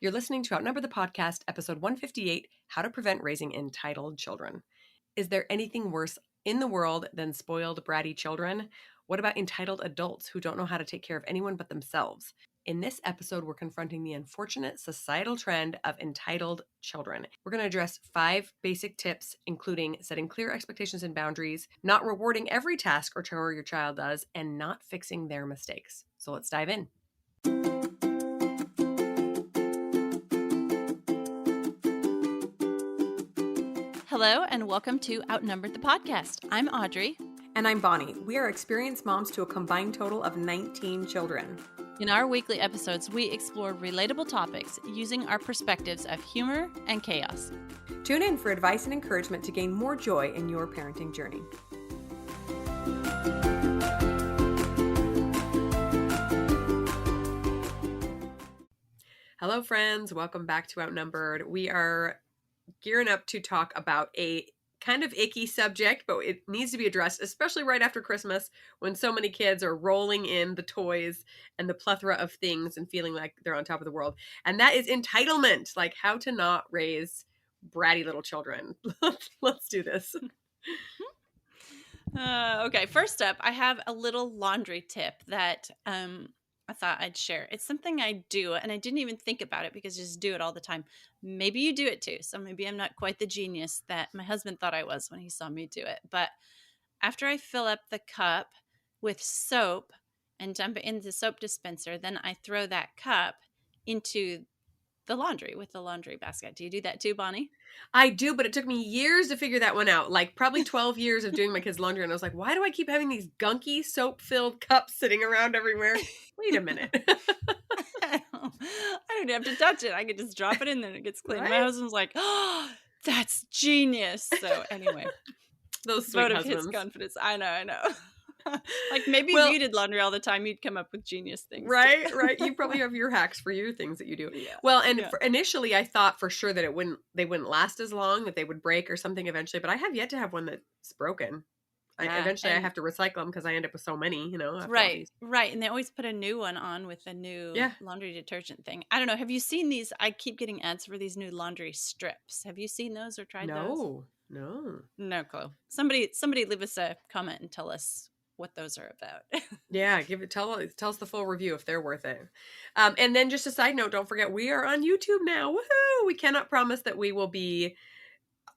You're listening to Outnumber the Podcast, episode 158, How to Prevent Raising Entitled Children. Is there anything worse in the world than spoiled, bratty children? What about entitled adults who don't know how to take care of anyone but themselves? In this episode, we're confronting the unfortunate societal trend of entitled children. We're going to address 5 basic tips, including setting clear expectations and boundaries, not rewarding every task or chore your child does, and not fixing their mistakes. So let's dive in. Hello and welcome to Outnumbered the Podcast. I'm Audrey. And I'm Bonnie. We are experienced moms to a combined total of 19 children. In our weekly episodes, we explore relatable topics using our perspectives of humor and chaos. Tune in for advice and encouragement to gain more joy in your parenting journey. Hello, friends. Welcome back to Outnumbered. We are gearing up to talk about a kind of icky subject, but it needs to be addressed, especially right after Christmas when so many kids are rolling in the toys and the plethora of things and feeling like they're on top of the world. And that is entitlement, like how to not raise bratty little children. Let's do this. Okay, first up, I have a little laundry tip that I thought I'd share. It's something I do, and I didn't even think about it because I just do it all the time. Maybe you do it too, so maybe I'm not quite the genius that my husband thought I was when he saw me do it. But after I fill up the cup with soap and dump it in the soap dispenser, then I throw that cup into the laundry with the laundry basket. Do you do that too, Bonnie? I do, but it took me years to figure that one out. Like probably 12 years of doing my kids' laundry. And I was like, why do I keep having these gunky soap-filled cups sitting around everywhere? Wait a minute. I don't have to touch it. I could just drop it in there and it gets clean. Right? My husband's like, oh, that's genius. So anyway, Those sweet vote of husbands. his confidence. I know. Like maybe Well, if you did laundry all the time, you'd come up with genius things. Right. Too. You probably have your hacks for your things that you do. Yeah. Well, and Yeah. initially I thought for sure that they wouldn't last as long, that they would break or something eventually, but I have yet to have one that's broken. Eventually I have to recycle them because I end up with so many, after all Right. these. And they always put a new one on with a new laundry detergent thing. I don't know. Have you seen these? I keep getting ads for these new laundry strips. Have you seen those or tried those? No. No clue. Somebody leave us a comment and tell us what those are about. Yeah, tell us the full review if they're worth it. And then just a side note, don't forget we are on YouTube now. Woohoo! We cannot promise that we will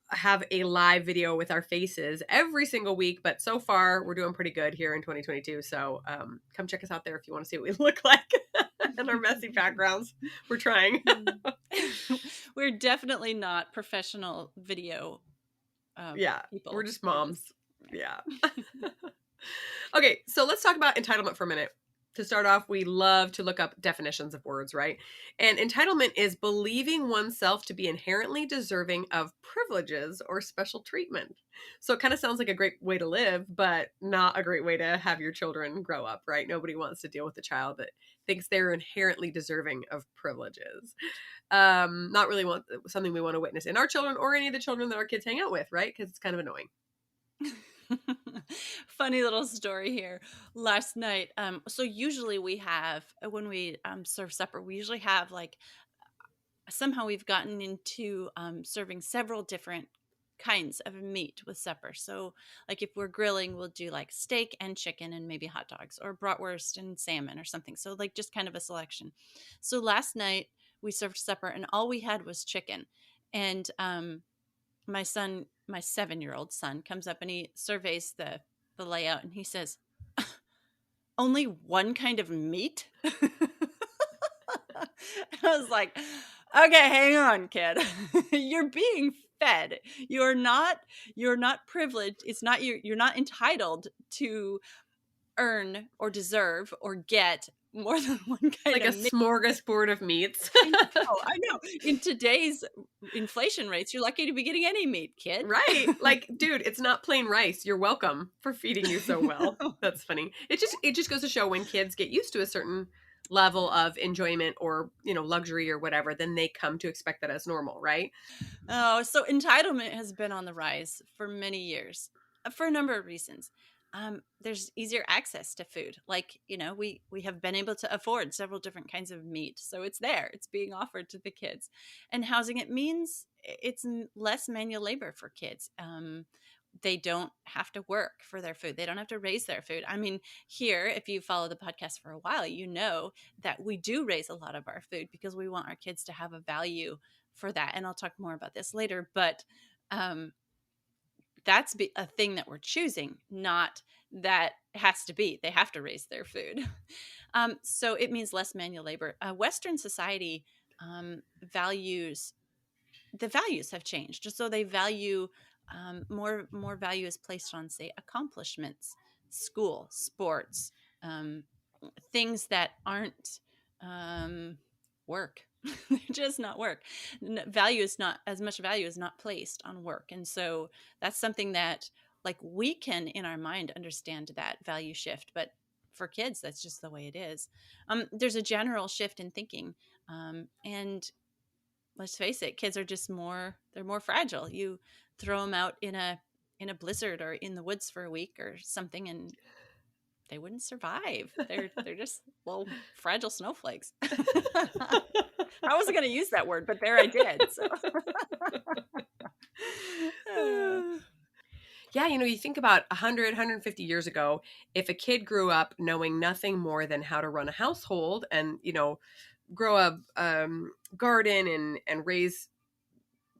have a live video with our faces every single week, but so far we're doing pretty good here in 2022. So come check us out there if you want to see what we look like and our messy backgrounds. We're trying. We're definitely not professional video people. We're just moms. Yeah. Okay, so let's talk about entitlement for a minute. To start off, we love to look up definitions of words, right? And entitlement is believing oneself to be inherently deserving of privileges or special treatment. So it kind of sounds like a great way to live, but not a great way to have your children grow up, right? Nobody wants to deal with a child that thinks they're inherently deserving of privileges. Not really something we want to witness in our children or any of the children that our kids hang out with, right? Because it's kind of annoying. Funny little story here. Last night, so usually we have, when we serve supper, we usually have somehow we've gotten into serving several different kinds of meat with supper. So like if we're grilling, we'll do like steak and chicken and maybe hot dogs, or bratwurst and salmon or something. So like just kind of a selection. So last night we served supper and all we had was chicken. And my 7-year-old son comes up and he surveys the layout and he says, only one kind of meat? I was like, okay, hang on, kid. You're being fed. You're not privileged. It's not you're not entitled to earn or deserve or get more than one kind like of a meat. Smorgasbord of meats. I know. In today's inflation rates, you're lucky to be getting any meat, kid. Right. Like, dude, it's not plain rice. You're welcome for feeding you so well. That's funny. It just goes to show when kids get used to a certain level of enjoyment or, luxury or whatever, then they come to expect that as normal, right? Oh, so entitlement has been on the rise for many years for a number of reasons. there's easier access to food. Like, we have been able to afford several different kinds of meat. So it's there, it's being offered to the kids. And housing, it means it's less manual labor for kids. They don't have to work for their food. They don't have to raise their food. I mean, here, if you follow the podcast for a while, you know that we do raise a lot of our food because we want our kids to have a value for that. And I'll talk more about this later. But um, that's a thing that we're choosing, not that has to be. They have to raise their food. So it means less manual labor. Western society values the values have changed. So they value more value is placed on, say, accomplishments, school, sports, um, things that aren't work. They're just not work. Value is not as much value is not placed on work, and so that's something that, like, we can in our mind understand that value shift, but for kids, that's just the way it is. There's a general shift in thinking, and let's face it, kids are just they're more fragile. You throw them out in a blizzard or in the woods for a week or something, and they wouldn't survive. They're just little fragile snowflakes. I wasn't going to use that word, but there I did. So Yeah, you think about 100, 150 years ago, if a kid grew up knowing nothing more than how to run a household and, grow a garden and raise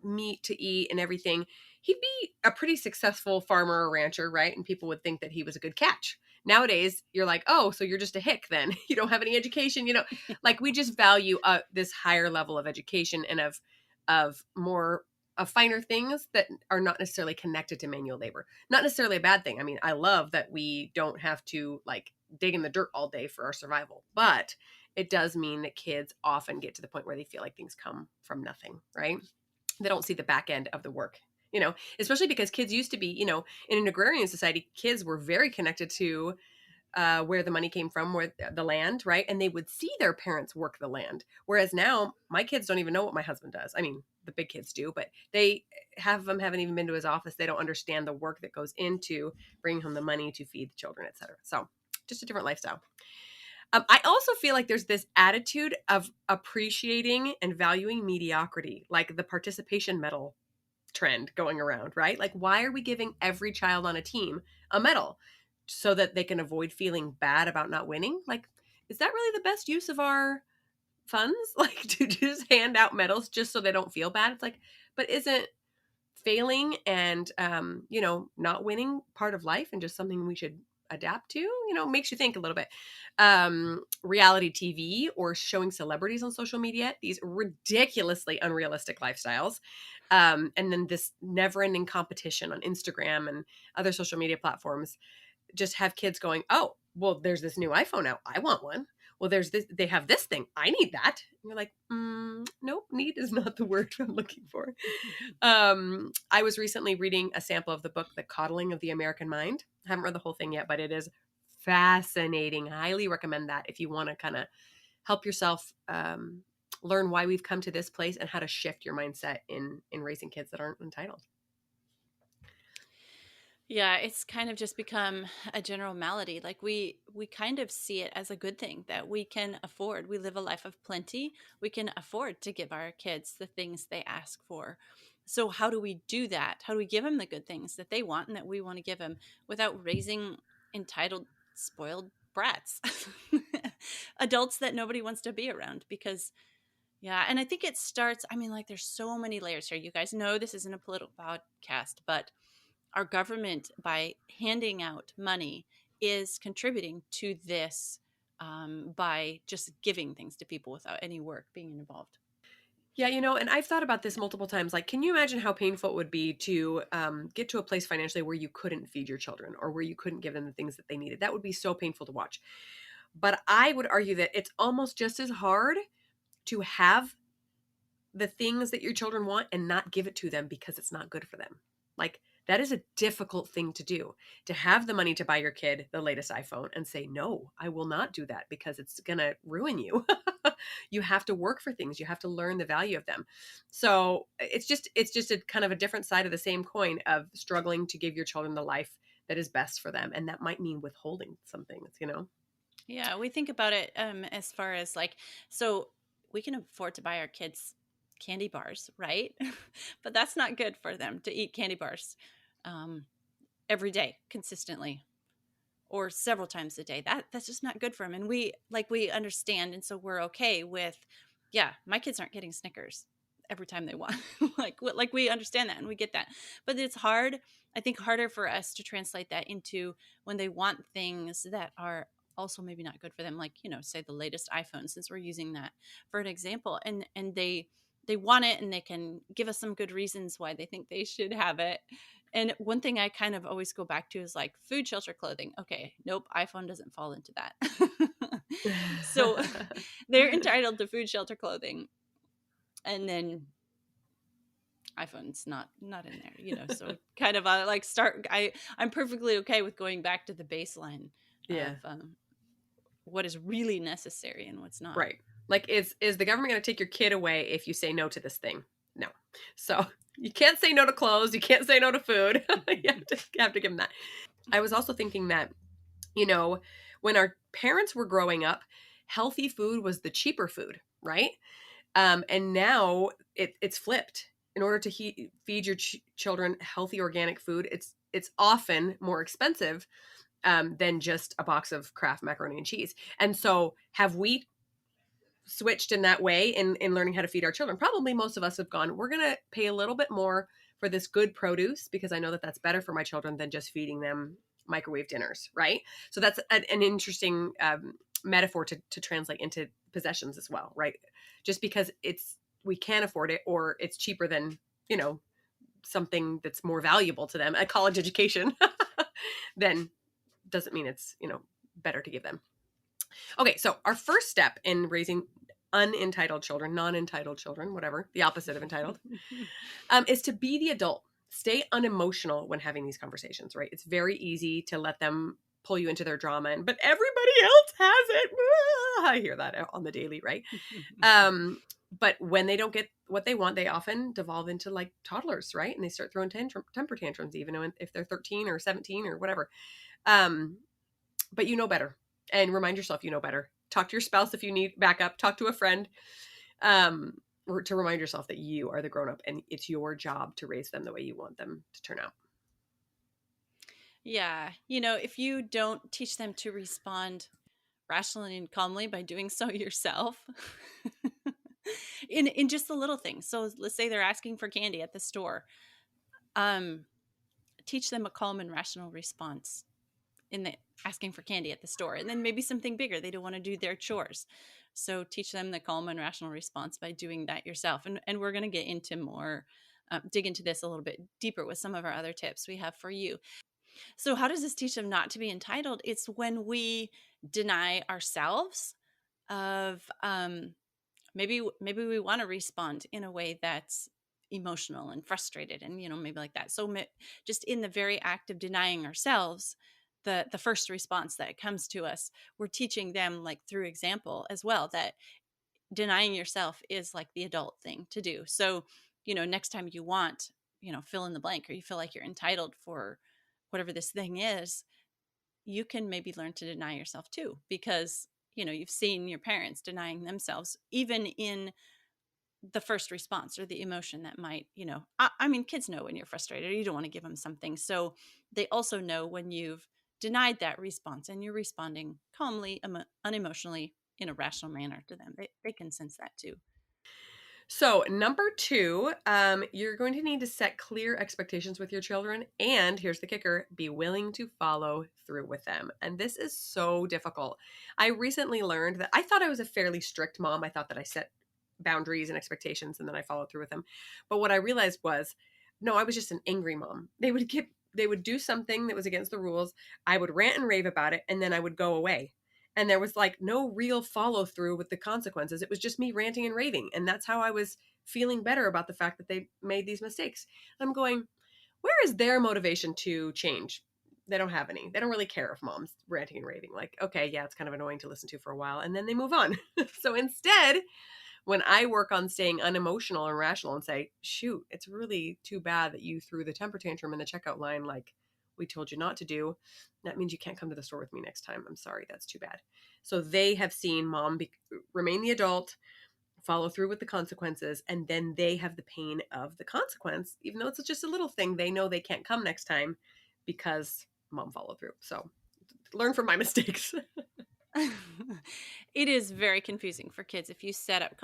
meat to eat and everything, he'd be a pretty successful farmer or rancher, right? And people would think that he was a good catch. Nowadays, you're like, oh, so you're just a hick then. You don't have any education, like we just value this higher level of education and of more of finer things that are not necessarily connected to manual labor. Not necessarily a bad thing. I mean, I love that we don't have to like dig in the dirt all day for our survival, but it does mean that kids often get to the point where they feel like things come from nothing, right? They don't see the back end of the work, especially because kids used to be, in an agrarian society, kids were very connected to where the money came from, where the land, right? And they would see their parents work the land. Whereas now my kids don't even know what my husband does. I mean, the big kids do, but haven't even been to his office. They don't understand the work that goes into bringing home the money to feed the children, et cetera. So just a different lifestyle. I also feel like there's this attitude of appreciating and valuing mediocrity, like the participation medal trend going around, right? Like, why are we giving every child on a team a medal so that they can avoid feeling bad about not winning? Like, is that really the best use of our funds? Like, to just hand out medals just so they don't feel bad? It's like, but isn't failing and, not winning part of life and just something we should adapt to? Makes you think a little bit. Reality TV or showing celebrities on social media, these ridiculously unrealistic lifestyles. And then this never-ending competition on Instagram and other social media platforms just have kids going, oh, well, there's this new iPhone out. I want one. Well, there's this, they have this thing. I need that. And you're like, nope, need is not the word I'm looking for. I was recently reading a sample of the book, The Coddling of the American Mind. I haven't read the whole thing yet, but it is fascinating. I highly recommend that if you want to kind of help yourself learn why we've come to this place and how to shift your mindset in raising kids that aren't entitled. yeah, it's kind of just become a general malady. Like, we kind of see it as a good thing that we can afford. We live a life of plenty. We can afford to give our kids the things they ask for. So how do we do that? How do we give them the good things that they want and that we want to give them without raising entitled, spoiled brats? Adults that nobody wants to be around because, yeah, and I think it starts, I mean, like, there's so many layers here. You guys know this isn't a political podcast, but our government, by handing out money, is contributing to this by just giving things to people without any work being involved. Yeah, and I've thought about this multiple times. Like, can you imagine how painful it would be to get to a place financially where you couldn't feed your children or where you couldn't give them the things that they needed? That would be so painful to watch. But I would argue that it's almost just as hard to have the things that your children want and not give it to them because it's not good for them. Like, that is a difficult thing to do, to have the money to buy your kid the latest iPhone and say, no, I will not do that because it's going to ruin you. You have to work for things. You have to learn the value of them. So it's just a kind of a different side of the same coin of struggling to give your children the life that is best for them. And that might mean withholding some things. Yeah, we think about it as far as like, so we can afford to buy our kids candy bars, right? But that's not good for them to eat candy bars um, every day consistently or several times a day. That's just not good for them. And we understand, and so we're okay with, yeah, my kids aren't getting Snickers every time they want. like we understand that and we get that. But it's hard, I think harder for us to translate that into when they want things that are also maybe not good for them, like, say the latest iPhone, since we're using that for an example, and they want it and they can give us some good reasons why they think they should have it. And one thing I kind of always go back to is like food, shelter, clothing. Okay, nope, iPhone doesn't fall into that. So they're entitled to food, shelter, clothing, and then iPhone's not in there. So kind of like start. I'm perfectly okay with going back to the baseline Yeah. of what is really necessary and what's not. Right. Like, is the government going to take your kid away if you say no to this thing? No. So you can't say no to clothes. You can't say no to food. You have to give them that. I was also thinking that, when our parents were growing up, healthy food was the cheaper food, right? And now it's flipped. In order to feed your children healthy organic food, it's often more expensive than just a box of Kraft macaroni and cheese. And so, have we switched in that way in learning how to feed our children? Probably most of us have gone, we're going to pay a little bit more for this good produce because I know that that's better for my children than just feeding them microwave dinners, right? So that's an interesting metaphor to translate into possessions as well, right? Just because we can afford it or it's cheaper than, something that's more valuable to them, a college education, then doesn't mean it's, better to give them. Okay, so our first step in raising unentitled children, non-entitled children, whatever, the opposite of entitled, is to be the adult. Stay unemotional when having these conversations, right? It's very easy to let them pull you into their drama, but everybody else has it. I hear that on the daily, right? But when they don't get what they want, they often devolve into like toddlers, right? And they start throwing temper tantrums, even if they're 13 or 17 or whatever. But you know better, and remind yourself you know better. Talk to your spouse if you need backup. Talk to a friend to remind yourself that you are the grown-up and it's your job to raise them the way you want them to turn out. Yeah, if you don't teach them to respond rationally and calmly by doing so yourself, in just the little things. So let's say they're asking for candy at the store. Teach them a calm and rational response in the asking for candy at the store, and then maybe something bigger. They don't want to do their chores, so teach them the calm and rational response by doing that yourself. And we're going to get into more, dig into this a little bit deeper with some of our other tips we have for you. So how does this teach them not to be entitled? It's when we deny ourselves of maybe we want to respond in a way that's emotional and frustrated and maybe like that. So just in the very act of denying ourselves the first response that comes to us, we're teaching them, like through example as well, that denying yourself is like the adult thing to do. So next time you want, fill in the blank, or you feel like you're entitled for whatever this thing is, you can maybe learn to deny yourself too, because you've seen your parents denying themselves, even in the first response or the emotion that might, I mean, kids know when you're frustrated, you don't want to give them something. So they also know when you've denied that response and you're responding calmly, unemotionally, in a rational manner to them. They can sense that too. So number 2, you're going to need to set clear expectations with your children. And here's the kicker, be willing to follow through with them. And this is so difficult. I recently learned that I thought I was a fairly strict mom. I thought that I set boundaries and expectations and then I followed through with them. But what I realized was, no, I was just an angry mom. They would do something that was against the rules. I would rant and rave about it, and then I would go away. And there was like no real follow through with the consequences. It was just me ranting and raving. And that's how I was feeling better about the fact that they made these mistakes. I'm going, where is their motivation to change? They don't have any. They don't really care if mom's ranting and raving. Like, okay, yeah, it's kind of annoying to listen to for a while. And then they move on. So instead, when I work on staying unemotional and rational and say, shoot, it's really too bad that you threw the temper tantrum in the checkout line. Like, we told you not to do. That means you can't come to the store with me next time. I'm sorry. That's too bad. So they have seen mom remain the adult, follow through with the consequences, and then they have the pain of the consequence. Even though it's just a little thing, they know they can't come next time because mom followed through. So learn from my mistakes. It is very confusing for kids if you set up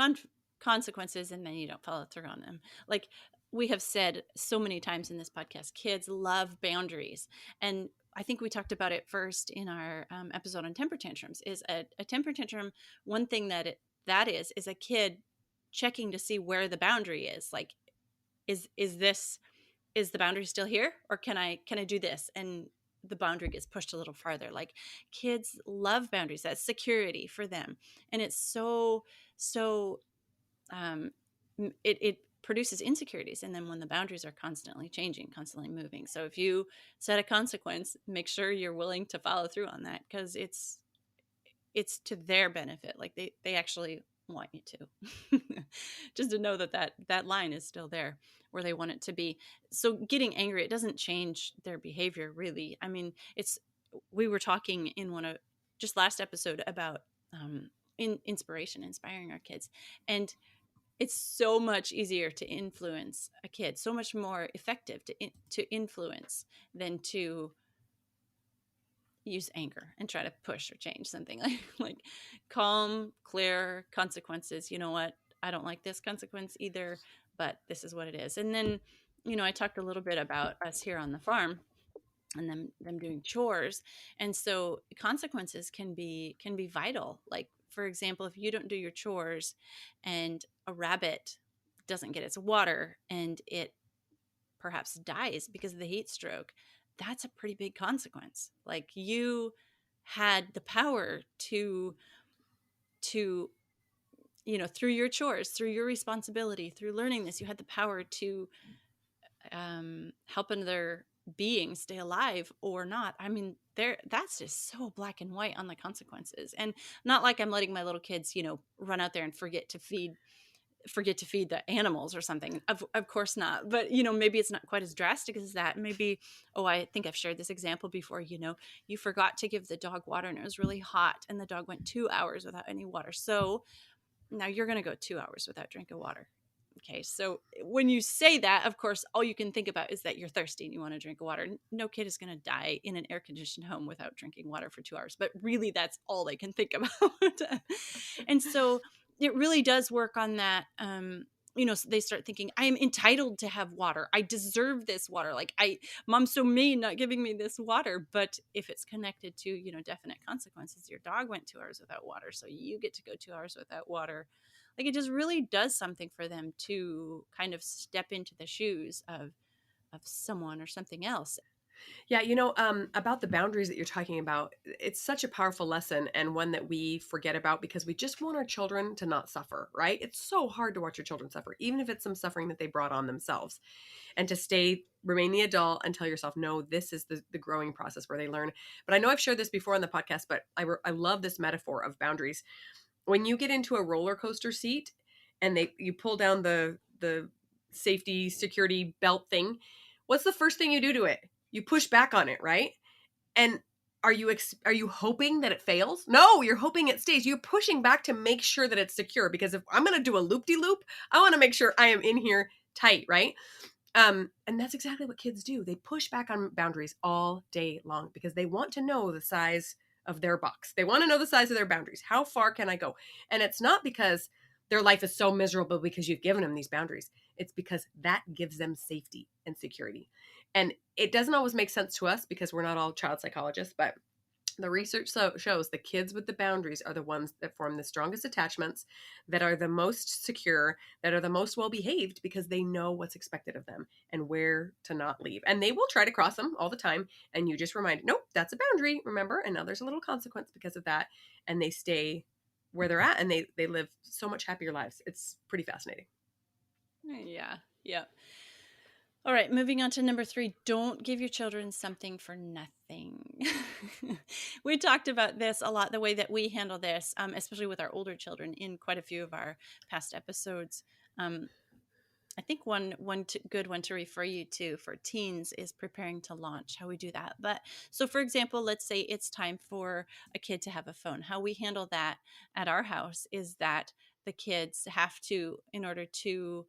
consequences and then you don't follow through on them. Like we have said so many times in this podcast, kids love boundaries. And I think we talked about it first in our episode on temper tantrums. Is a temper tantrum, one thing that is a kid checking to see where the boundary is. Like, is the boundary still here, or can I do this? And the boundary gets pushed a little farther. Like kids love boundaries. That's security for them. And it's so um it produces insecurities. And then when the boundaries are constantly changing, constantly moving. So if you set a consequence, make sure you're willing to follow through on that, because it's to their benefit. Like they actually want you to just to know that line is still there where they want it to be. So getting angry, it doesn't change their behavior really. I mean, we were talking in one of just last episode about inspiring our kids, and it's so much easier to influence a kid, so much more effective to influence than to use anger and try to push or change something. Like calm, clear consequences. You know what? I don't like this consequence either, but this is what it is. And then, I talked a little bit about us here on the farm and them doing chores. And so consequences can be vital. Like for example, if you don't do your chores and a rabbit doesn't get its water and it perhaps dies because of the heat stroke, that's a pretty big consequence. Like you had the power to through your chores, through your responsibility, through learning this, you had the power to help another being stay alive or not. I mean, that's just so black and white on the consequences. And not like I'm letting my little kids, run out there and forget to feed the animals or something. Of course not. But, maybe it's not quite as drastic as that. Maybe, I think I've shared this example before, you forgot to give the dog water and it was really hot and the dog went 2 hours without any water. So now you're going to go 2 hours without drinking water. Okay. So when you say that, of course, all you can think about is that you're thirsty and you want to drink water. No kid is going to die in an air conditioned home without drinking water for 2 hours, but really that's all they can think about. And so it really does work on that. So they start thinking, I am entitled to have water. I deserve this water. Like mom's so mean not giving me this water. But if it's connected to, definite consequences, your dog went 2 hours without water, so you get to go 2 hours without water. Like it just really does something for them to kind of step into the shoes of someone or something else. Yeah, about the boundaries that you're talking about, it's such a powerful lesson and one that we forget about because we just want our children to not suffer, right? It's so hard to watch your children suffer, even if it's some suffering that they brought on themselves. And to remain the adult and tell yourself, no, this is the growing process where they learn. But I know I've shared this before on the podcast, but I love this metaphor of boundaries. When you get into a roller coaster seat and you pull down the safety security belt thing, what's the first thing you do to it? You push back on it, right? And are you hoping that it fails? No, you're hoping it stays. You're pushing back to make sure that it's secure, because if I'm going to do a loop-de-loop, I want to make sure I am in here tight, right? And that's exactly what kids do. They push back on boundaries all day long because they want to know the size of their box. They want to know the size of their boundaries. How far can I go? And it's not because their life is so miserable because you've given them these boundaries. It's because that gives them safety and security. And it doesn't always make sense to us because we're not all child psychologists, but the research shows the kids with the boundaries are the ones that form the strongest attachments, that are the most secure, that are the most well-behaved because they know what's expected of them and where to not leave. And they will try to cross them all the time. And you just remind, nope, that's a boundary, remember? And now there's a little consequence because of that. And they stay where they're at and they live so much happier lives. It's pretty fascinating. Yeah. Yeah. All right, moving on to number 3, don't give your children something for nothing. We talked about this a lot, the way that we handle this, especially with our older children in quite a few of our past episodes. I think good one to refer you to for teens is preparing to launch, how we do that. But so, for example, let's say it's time for a kid to have a phone. How we handle that at our house is that the kids have to, in order to,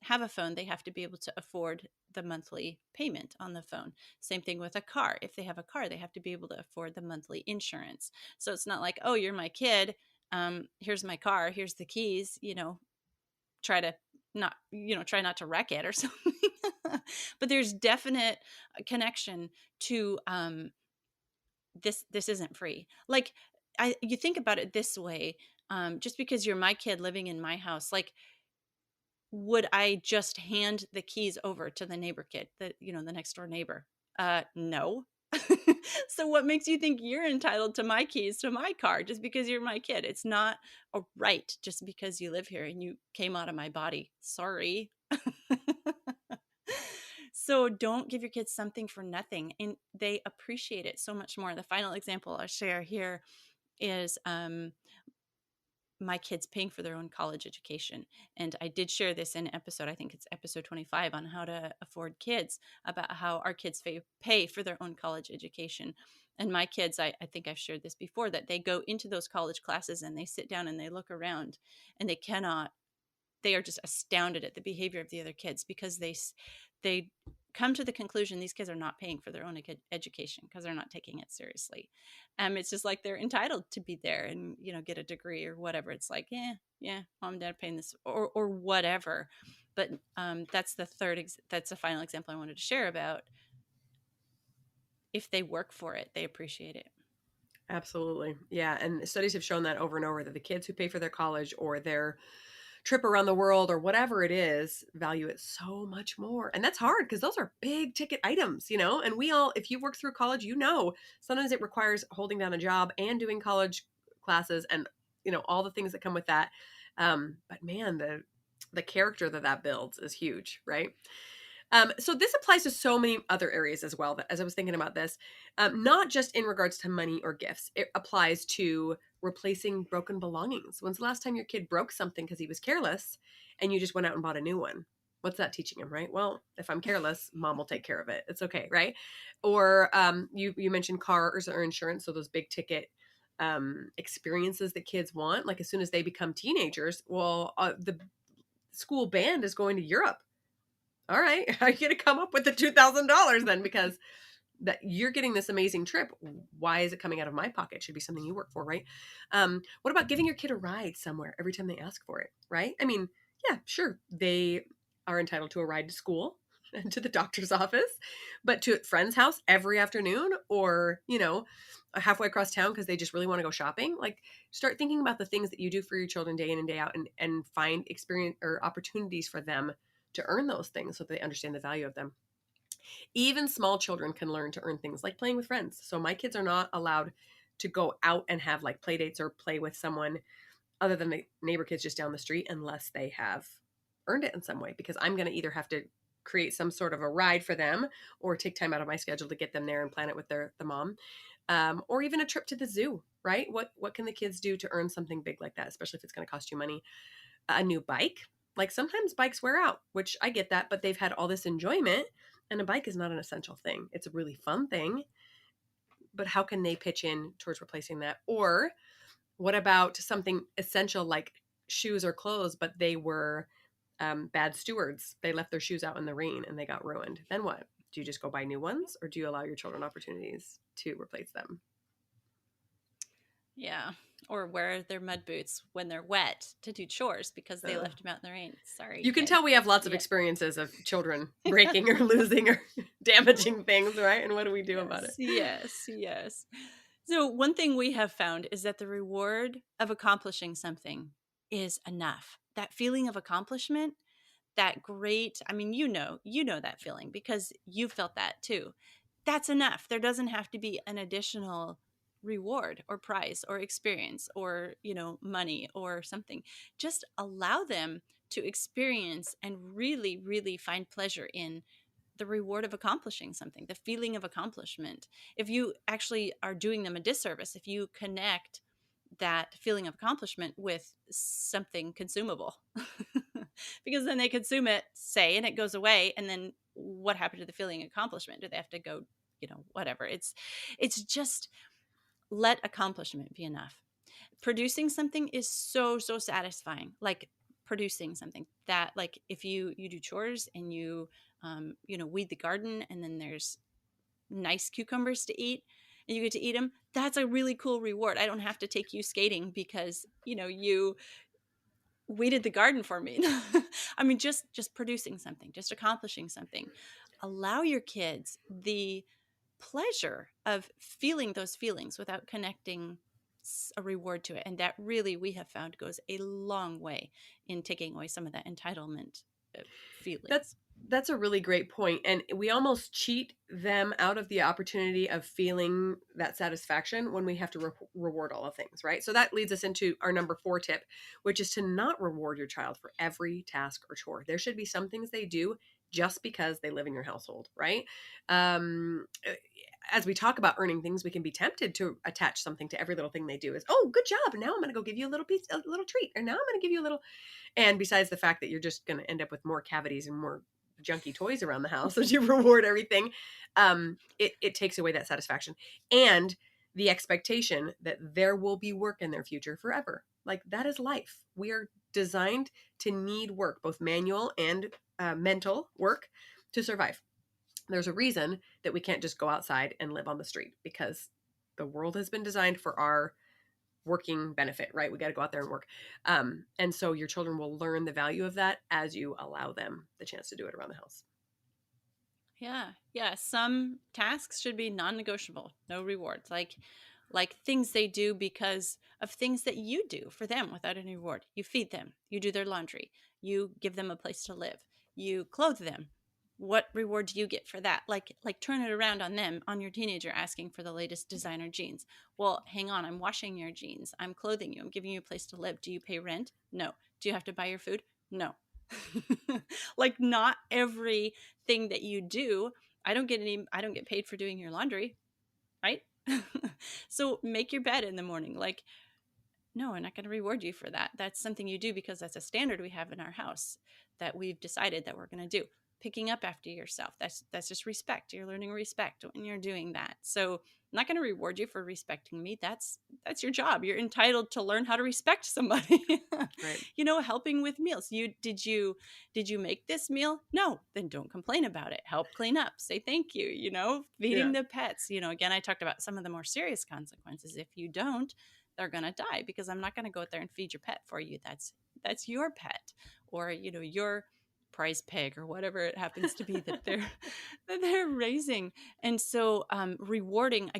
have a phone, they have to be able to afford the monthly payment on the phone. Same thing with a car. If they have a car, they have to be able to afford the monthly insurance. So it's not like, oh, you're my kid. Here's my car. Here's the keys. Try to try not to wreck it or something. But there's definite connection to this isn't free. Like, you think about it this way. Just because you're my kid living in my house, like, would I just hand the keys over to the neighbor kid, the next door neighbor? No. So what makes you think you're entitled to my keys to my car just because you're my kid? It's not a right just because you live here and you came out of my body. Sorry. So don't give your kids something for nothing, and they appreciate it so much more. The final example I'll share here is my kids paying for their own college education. And I did share this in episode, I think it's episode 25, on how to afford kids, about how our kids pay for their own college education. And my kids, I think I've shared this before, that they go into those college classes and they sit down and they look around, and they are just astounded at the behavior of the other kids, because they come to the conclusion these kids are not paying for their own education because they're not taking it seriously. It's just like they're entitled to be there and get a degree or whatever. It's like, yeah, mom and dad are paying this, or whatever. But that's that's the final example I wanted to share about, if they work for it, they appreciate it. Absolutely. Yeah. And studies have shown that over and over, that the kids who pay for their college or their trip around the world or whatever it is value it so much more. And that's hard because those are big ticket items, and we all, if you work through college, sometimes it requires holding down a job and doing college classes and, all the things that come with that. But man, the character that builds is huge, right? So this applies to so many other areas as well. That as I was thinking about this, not just in regards to money or gifts, it applies to replacing broken belongings. When's the last time your kid broke something because he was careless, and you just went out and bought a new one? What's that teaching him, right? Well, if I'm careless, mom will take care of it. It's okay, right? Or you mentioned cars or insurance, so those big ticket experiences that kids want. Like as soon as they become teenagers, well, the school band is going to Europe. All right, I get to come up with the $2,000 then, because that you're getting this amazing trip. Why is it coming out of my pocket? It should be something you work for, right? What about giving your kid a ride somewhere every time they ask for it, right? I mean, yeah, sure, they are entitled to a ride to school and to the doctor's office, but to a friend's house every afternoon, or halfway across town because they just really want to go shopping. Like, start thinking about the things that you do for your children day in and day out, and find experience or opportunities for them to earn those things so that they understand the value of them. Even small children can learn to earn things like playing with friends. So my kids are not allowed to go out and have like play dates or play with someone other than the neighbor kids just down the street, unless they have earned it in some way, because I'm going to either have to create some sort of a ride for them or take time out of my schedule to get them there and plan it with the mom. Or even a trip to the zoo, right? What can the kids do to earn something big like that, especially if it's going to cost you money? A new bike. Like sometimes bikes wear out, which I get that, but they've had all this enjoyment, and a bike is not an essential thing. It's a really fun thing, but how can they pitch in towards replacing that? Or what about something essential like shoes or clothes, but they were bad stewards? They left their shoes out in the rain and they got ruined. Then what? Do you just go buy new ones, or do you allow your children opportunities to replace them? Yeah. Or wear their mud boots when they're wet to do chores because they Uh, left them out in the rain. Sorry, you can kid. tell we have lots of Yeah. experiences of children breaking or losing or damaging things, right? And what do we do about it? Yes, yes, yes. So, one thing we have found is that the reward of accomplishing something is enough. That feeling of accomplishment, that great, I mean, you know that feeling because you felt that too. That's enough. There doesn't have to be an additional reward or prize or experience or, money or something. Just allow them to experience and really, really find pleasure in the reward of accomplishing something, the feeling of accomplishment. If you actually are doing them a disservice, if you connect that feeling of accomplishment with something consumable, because then they consume it, say, and it goes away. And then what happened to the feeling of accomplishment? Do they have to go, whatever? It's just, let accomplishment be enough. Producing something is so, so satisfying. Like producing something that, like, if you do chores and weed the garden, and then there's nice cucumbers to eat and you get to eat them, that's a really cool reward. I don't have to take you skating because you weeded the garden for me. I mean, just producing something, just accomplishing something. Allow your kids the pleasure of feeling those feelings without connecting a reward to it, and that really, we have found, goes a long way in taking away some of that entitlement That's feelings. that's a really great point, and we almost cheat them out of the opportunity of feeling that satisfaction when we have to reward all the things, right? So that leads us into our number 4 tip, which is to not reward your child for every task or chore. There should be some things they do just because they live in your household, right? Um, as we talk about earning things, we can be tempted to attach something to every little thing they do. Is, oh, good job! Now I'm going to go give you a little piece, a little treat, or now I'm going to give you a little. And besides the fact that you're just going to end up with more cavities and more junky toys around the house as you reward everything, it takes away that satisfaction and the expectation that there will be work in their future forever. Like, that is life. We are designed to need work, both manual and mental work, to survive. There's a reason that we can't just go outside and live on the street, because the world has been designed for our working benefit, right? We got to go out there and work. And so your children will learn the value of that as you allow them the chance to do it around the house. Yeah. Yeah. Some tasks should be non-negotiable, no rewards. Like things they do because of things that you do for them without any reward. You feed them, you do their laundry, you give them a place to live, you clothe them. What reward do you get for that? Like turn it around on them, on your teenager asking for the latest designer jeans. Well, hang on, I'm washing your jeans, I'm clothing you, I'm giving you a place to live. Do you pay rent? No. Do you have to buy your food? No. Like, not everything that you do. I don't get paid for doing your laundry, right? So make your bed in the morning. Like, no, I'm not going to reward you for that. That's something you do because that's a standard we have in our house that we've decided that we're going to do. Picking up after yourself. That's just respect. You're learning respect when you're doing that. So I'm not going to reward you for respecting me. That's your job. You're entitled to learn how to respect somebody. Right. Helping with meals. Did you make this meal? No, then don't complain about it. Help clean up. Say thank you. Yeah. Feeding the pets. Again, I talked about some of the more serious consequences. If you don't, they're going to die, because I'm not going to go out there and feed your pet for you. That's your pet, or your prize pig, or whatever it happens to be that they're raising. And so rewarding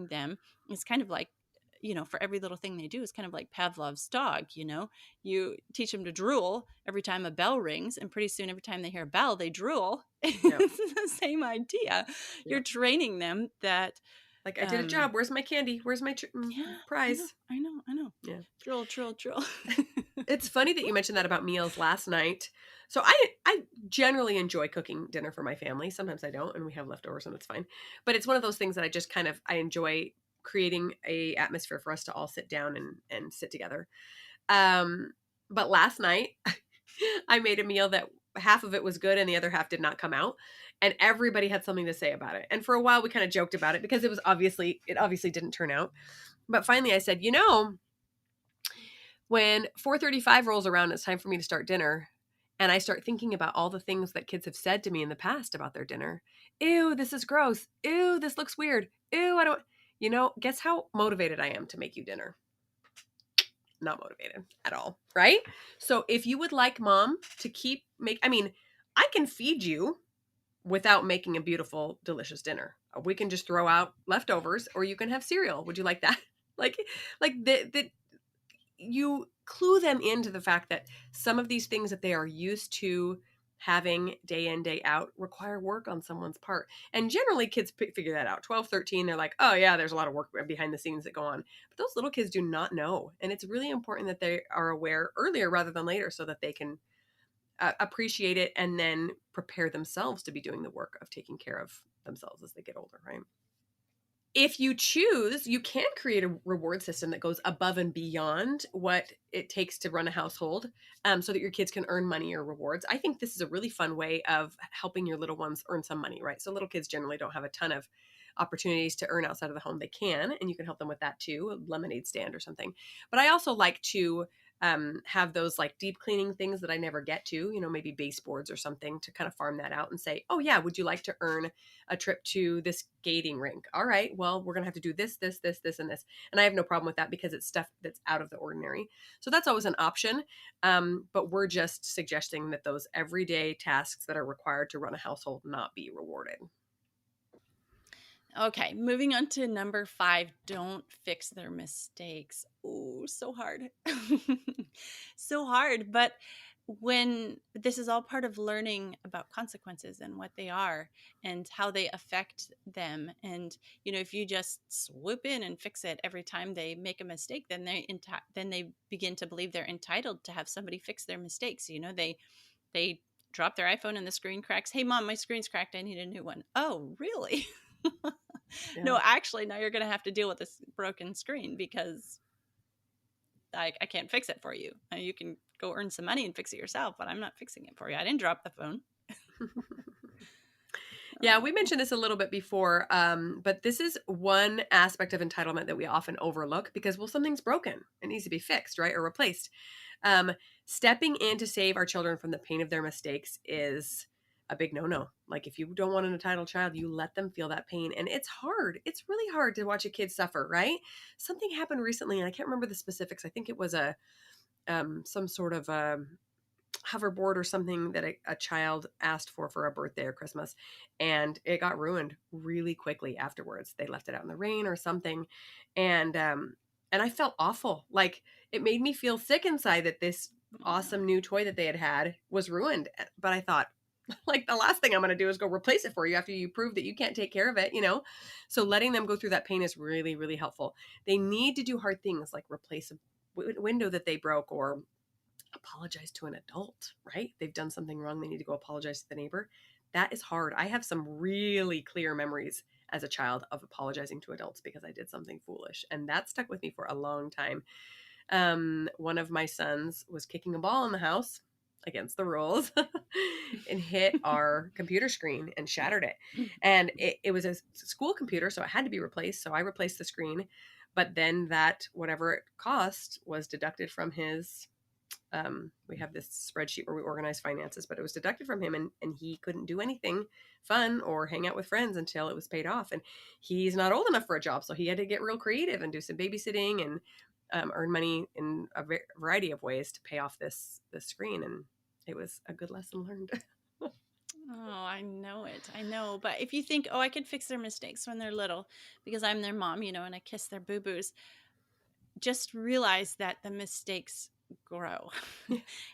them is kind of like, for every little thing they do, is kind of like Pavlov's dog. You teach them to drool every time a bell rings, and pretty soon every time they hear a bell, they drool. Yep. It's the same idea. You're Yep. training them that Like, I did a job. Where's my candy? Where's my yeah, prize? I know. Yeah. Drill, drill, drill. It's funny that you mentioned that about meals last night. So I generally enjoy cooking dinner for my family. Sometimes I don't, and we have leftovers, and it's fine. But it's one of those things that I enjoy creating a atmosphere for us to all sit down and sit together. Um, but last night I made a meal that half of it was good and the other half did not come out. And everybody had something to say about it. And for a while we kind of joked about it because it obviously didn't turn out. But finally I said, when 4:35 rolls around, it's time for me to start dinner. And I start thinking about all the things that kids have said to me in the past about their dinner. Ew, this is gross. Ew, this looks weird. Ew, I don't, guess how motivated I am to make you dinner? Not motivated at all, right? So if you would like mom to I can feed you without making a beautiful, delicious dinner. We can just throw out leftovers, or you can have cereal. Would you like that? like, the you clue them into the fact that some of these things that they are used to having day in, day out require work on someone's part. And generally kids figure that out. 12, 13, they're like, oh yeah, there's a lot of work behind the scenes that go on. But those little kids do not know. And it's really important that they are aware earlier rather than later, so that they can appreciate it and then prepare themselves to be doing the work of taking care of themselves as they get older, right? If you choose, you can create a reward system that goes above and beyond what it takes to run a household, so that your kids can earn money or rewards. I think this is a really fun way of helping your little ones earn some money, right? So little kids generally don't have a ton of opportunities to earn outside of the home. They can, and you can help them with that too, a lemonade stand or something. But I also like to have those like deep cleaning things that I never get to, maybe baseboards or something, to kind of farm that out and say, oh yeah, would you like to earn a trip to this skating rink? All right, well, we're going to have to do this, this, and this. And I have no problem with that because it's stuff that's out of the ordinary. So that's always an option. But we're just suggesting that those everyday tasks that are required to run a household not be rewarded. Okay, moving on to number 5, don't fix their mistakes. Oh, so hard. So hard. But when this is all part of learning about consequences and what they are and how they affect them. And, if you just swoop in and fix it every time they make a mistake, then they begin to believe they're entitled to have somebody fix their mistakes. They drop their iPhone and the screen cracks. Hey, mom, my screen's cracked. I need a new one. Oh, really? Yeah. No, actually, now you're going to have to deal with this broken screen because I can't fix it for you. You can go earn some money and fix it yourself, but I'm not fixing it for you. I didn't drop the phone. Yeah, we mentioned this a little bit before, but this is one aspect of entitlement that we often overlook because, well, something's broken. It needs to be fixed, right, or replaced. Um, Stepping in to save our children from the pain of their mistakes is a big no-no. Like, if you don't want an entitled child, you let them feel that pain. And it's hard. It's really hard to watch a kid suffer, right? Something happened recently, and I can't remember the specifics. I think it was some sort of hoverboard or something that a child asked for a birthday or Christmas, and it got ruined really quickly afterwards. They left it out in the rain or something, and I felt awful. Like, it made me feel sick inside that this Oh, no. awesome new toy that they had was ruined. But I thought, like, the last thing I'm going to do is go replace it for you after you prove that you can't take care of it. So letting them go through that pain is really, really helpful. They need to do hard things like replace a window that they broke, or apologize to an adult, right? They've done something wrong. They need to go apologize to the neighbor. That is hard. I have some really clear memories as a child of apologizing to adults because I did something foolish. And that stuck with me for a long time. One of my sons was kicking a ball in the house against the rules and hit our computer screen and shattered it. And it was a school computer, so it had to be replaced. So I replaced the screen. But then that, whatever it cost, was deducted from his we have this spreadsheet where we organize finances, but it was deducted from him, and he couldn't do anything fun or hang out with friends until it was paid off. And he's not old enough for a job, so he had to get real creative and do some babysitting and earn money in a variety of ways to pay off this screen. And it was a good lesson learned. Oh, I know it. I know. But if you think, oh, I could fix their mistakes when they're little because I'm their mom, and I kiss their boo boos, just realize that the mistakes grow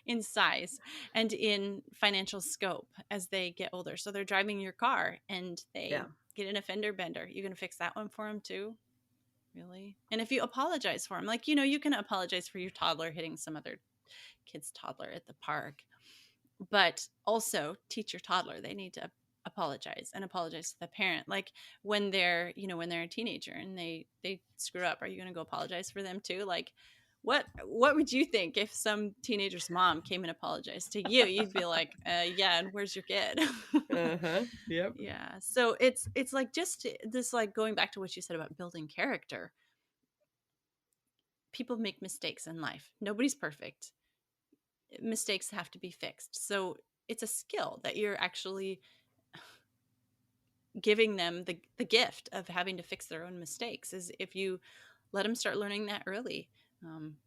in size and in financial scope as they get older. So they're driving your car and Yeah. they get in a fender bender. You going to fix that one for them too? Really? And if you apologize for them, like, you can apologize for your toddler hitting some other kid's toddler at the park, but also teach your toddler they need to apologize to the parent. Like, when they're a teenager and they screw up, are you going to go apologize for them too? Like, what would you think if some teenager's mom came and apologized to you? You'd be like, yeah, and where's your kid? Uh-huh. Yep. Yeah. So it's like, just this, like, going back to what you said about building character. People make mistakes in life. Nobody's perfect. Mistakes have to be fixed. So it's a skill that you're actually giving them the gift of having to fix their own mistakes, is if you let them start learning that early. Um,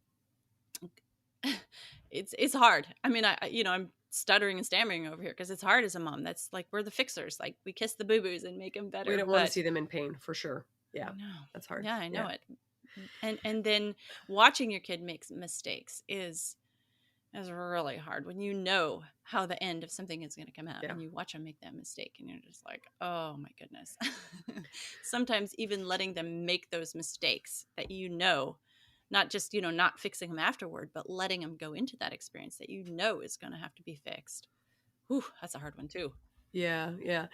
it's hard. I mean, I'm stuttering and stammering over here because it's hard as a mom. That's like, we're the fixers. Like, we kiss the boo-boos and make them We better. don't want to But see them in pain, for sure. I Yeah. know. That's hard. Yeah, I know Yeah. it. And then watching your kid make mistakes is really hard when you know how the end of something is going to come out, Yeah. and you watch them make that mistake and you're just like, oh my goodness. Sometimes even letting them make those mistakes that, not just, not fixing them afterward, but letting them go into that experience that is going to have to be fixed. Whew, that's a hard one too. Yeah, yeah.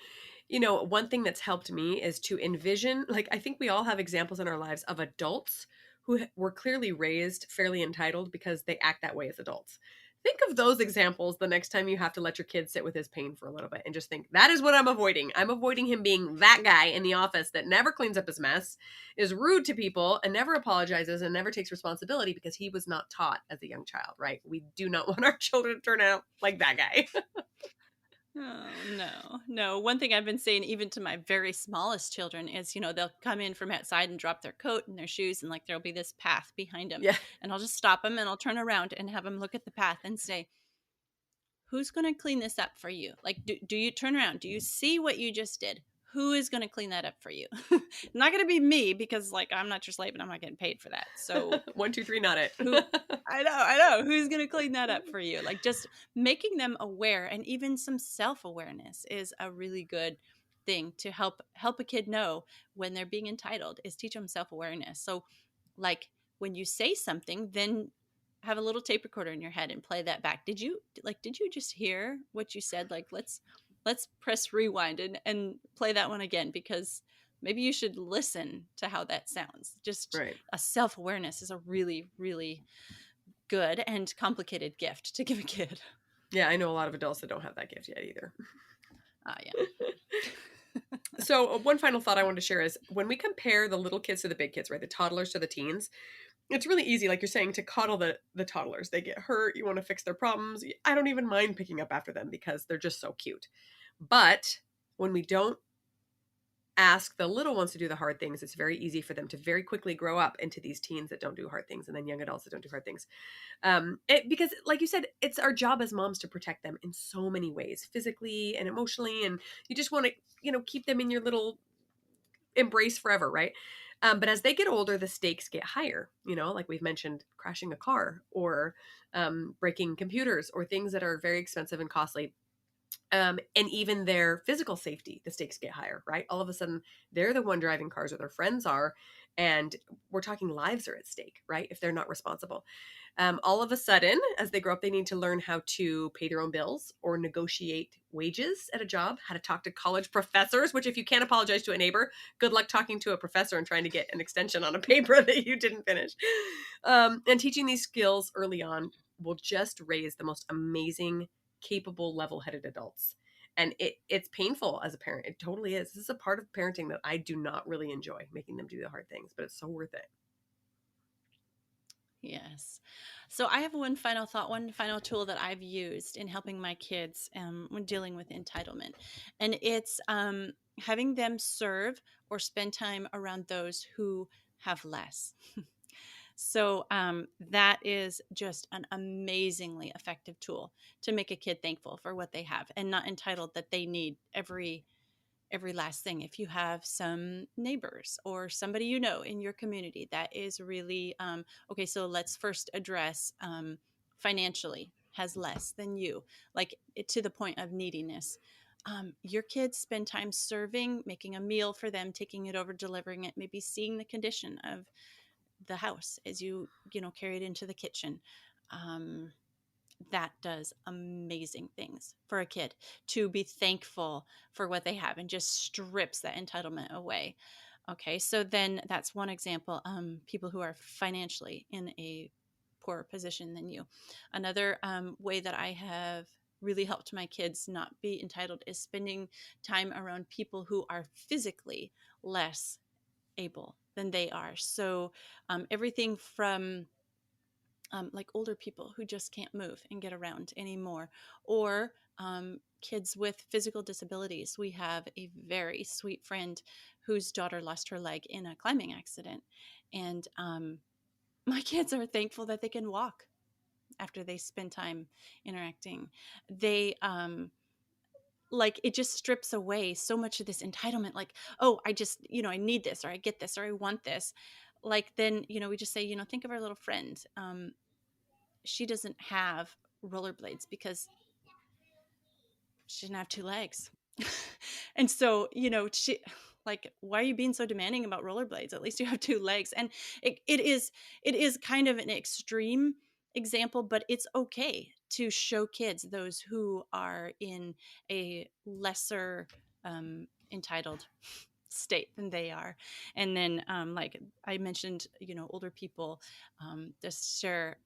You know, one thing that's helped me is to envision, like, I think we all have examples in our lives of adults who were clearly raised fairly entitled because they act that way as adults. Think of those examples the next time you have to let your kid sit with his pain for a little bit and just think, that is what I'm avoiding. I'm avoiding him being that guy in the office that never cleans up his mess, is rude to people, and never apologizes and never takes responsibility because he was not taught as a young child, right? We do not want our children to turn out like that guy. Oh, no. No, one thing I've been saying even to my very smallest children is, they'll come in from outside and drop their coat and their shoes, and like there'll be this path behind them. Yeah. And I'll just stop them and I'll turn around and have them look at the path and say, who's going to clean this up for you? Like, do you turn around? Do you see what you just did? Who is going to clean that up for you? Not going to be me because, like, I'm not your slave and I'm not getting paid for that. So, One, two, three, not it. who I know. Who's going to clean that up for you? Like, just making them aware, and even some self-awareness is a really good thing to help a kid know when they're being entitled, is teach them self-awareness. So, like, when you say something, then have a little tape recorder in your head and play that back. Did you just hear what you said? Like, let's press rewind and play that one again, because maybe you should listen to how that sounds. Just Right. a self-awareness is a really, really good and complicated gift to give a kid. Yeah, I know a lot of adults that don't have that gift yet either. Yeah. So, one final thought I wanted to share is when we compare the little kids to the big kids, right? The toddlers to the teens, it's really easy, like you're saying, to coddle the toddlers. They get hurt, you want to fix their problems. I don't even mind picking up after them because they're just so cute. But when we don't ask the little ones to do the hard things, it's very easy for them to very quickly grow up into these teens that don't do hard things and then young adults that don't do hard things. Because like you said, it's our job as moms to protect them in so many ways, physically and emotionally, and you just want to, keep them in your little embrace forever, right? But as they get older, the stakes get higher, like we've mentioned, crashing a car or breaking computers or things that are very expensive and costly. And even their physical safety, the stakes get higher, right? All of a sudden, they're the one driving cars, or their friends are, and we're talking lives are at stake, right? If they're not responsible. All of a sudden, as they grow up, they need to learn how to pay their own bills or negotiate wages at a job, how to talk to college professors, which if you can't apologize to a neighbor, good luck talking to a professor and trying to get an extension on a paper that you didn't finish. And teaching these skills early on will just raise the most amazing, capable, level-headed adults. And it's painful as a parent. It totally is. This is a part of parenting that I do not really enjoy, making them do the hard things, but it's so worth it. Yes. So I have one final thought, one final tool that I've used in helping my kids when dealing with entitlement. And it's having them serve or spend time around those who have less. So that is just an amazingly effective tool to make a kid thankful for what they have and not entitled that they need every last thing. If you have some neighbors or somebody in your community that is really okay, so let's first address financially has less than you, like to the point of neediness. Your kids spend time serving, making a meal for them, taking it over, delivering it, maybe seeing the condition of the house as you carry it into the kitchen. um, that does amazing things for a kid to be thankful for what they have and just strips that entitlement away. Okay, so then that's one example. People who are financially in a poorer position than you. Another way that I have really helped my kids not be entitled is spending time around people who are physically less able than they are. So everything from like older people who just can't move and get around anymore, or kids with physical disabilities. We have a very sweet friend whose daughter lost her leg in a climbing accident. And my kids are thankful that they can walk after they spend time interacting. They, like, it just strips away so much of this entitlement, like, oh, I just, I need this, or I get this, or I want this. Like, then, we just say, think of our little friend. She doesn't have rollerblades because she didn't have two legs. And so, she, like, why are you being so demanding about rollerblades? At least you have two legs. And it is kind of an extreme, example, but it's okay to show kids, those who are in a lesser entitled state than they are. And then like I mentioned, older people, just share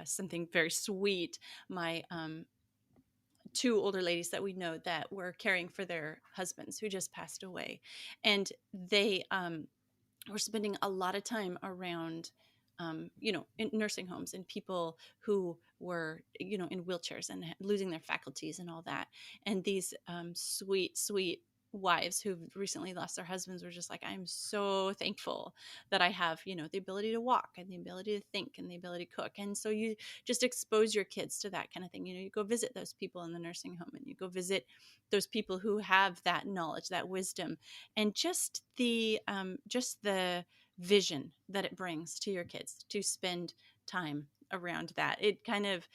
something very sweet. My two older ladies that we know that were caring for their husbands who just passed away, and they we're spending a lot of time around in nursing homes, and people who were in wheelchairs and losing their faculties and all that. And these sweet wives who've recently lost their husbands were just like, I'm so thankful that I have the ability to walk and the ability to think and the ability to cook. And so you just expose your kids to that kind of thing. You go visit those people in the nursing home, and you go visit those people who have that knowledge, that wisdom, and just the vision that it brings to your kids to spend time around that. It kind of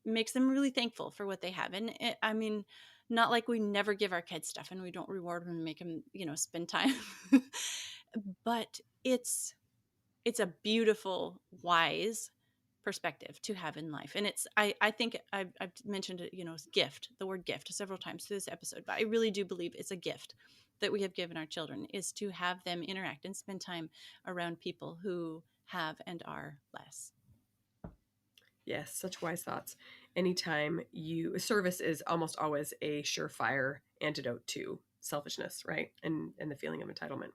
makes them really thankful for what they have. And I mean, not like we never give our kids stuff and we don't reward them and make them spend time, but it's a beautiful, wise perspective to have in life. And I think I've mentioned it, gift, the word gift, several times through this episode, but I really do believe it's a gift that we have given our children, is to have them interact and spend time around people who have and are less. Yes, such wise thoughts. Anytime service is almost always a surefire antidote to selfishness, right? And the feeling of entitlement.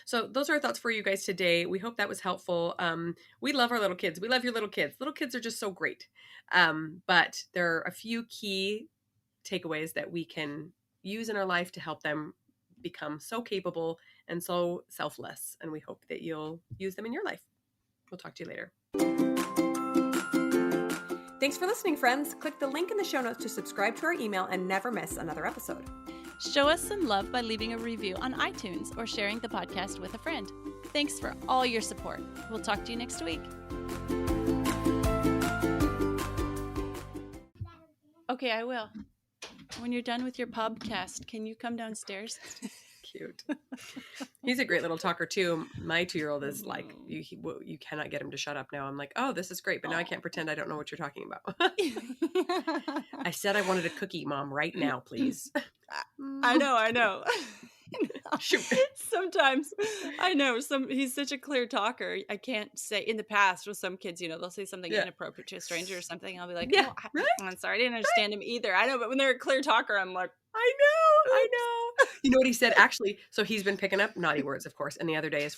So those are our thoughts for you guys today. We hope that was helpful. We love our little kids. We love your little kids. Little kids are just so great. But there are a few key takeaways that we can use in our life to help them become so capable and so selfless. And we hope that you'll use them in your life. We'll talk to you later. Thanks for listening, friends. Click the link in the show notes to subscribe to our email and never miss another episode. Show us some love by leaving a review on iTunes or sharing the podcast with a friend. Thanks for all your support. We'll talk to you next week. Okay, I will. When you're done with your podcast, can you come downstairs? Cute. He's a great little talker too. My 2-year-old is like, you cannot get him to shut up now. I'm like, oh, this is great, but now I can't pretend I don't know what you're talking about. I said I wanted a cookie, Mom, right now, please. I know. Shoot. Sometimes I know he's such a clear talker. I can't say, in the past with some kids, they'll say something inappropriate to a stranger or something. I'll be like, yeah, oh, right? I'm sorry, I didn't understand him either. I know, but when they're a clear talker, I'm like, I know. You know what he said? Actually, so he's been picking up naughty words, of course. And the other day is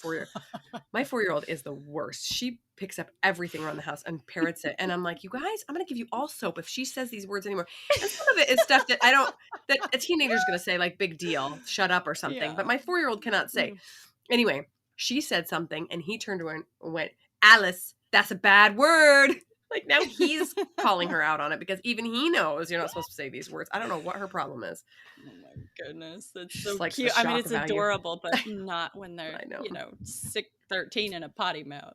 my 4-year-old is the worst. She picks up everything around the house and parrots it. And I'm like, you guys, I'm going to give you all soap if she says these words anymore. And some of it is stuff that that a teenager's going to say, like, big deal, shut up or something. Yeah. But my 4-year-old cannot say. Anyway, she said something and he turned to her and went, Alice, that's a bad word. Like, now he's calling her out on it because even he knows you're not supposed to say these words. I don't know what her problem is. Oh my goodness. That's so cute. I mean, it's adorable, but not when they're, 13 and a potty mouth.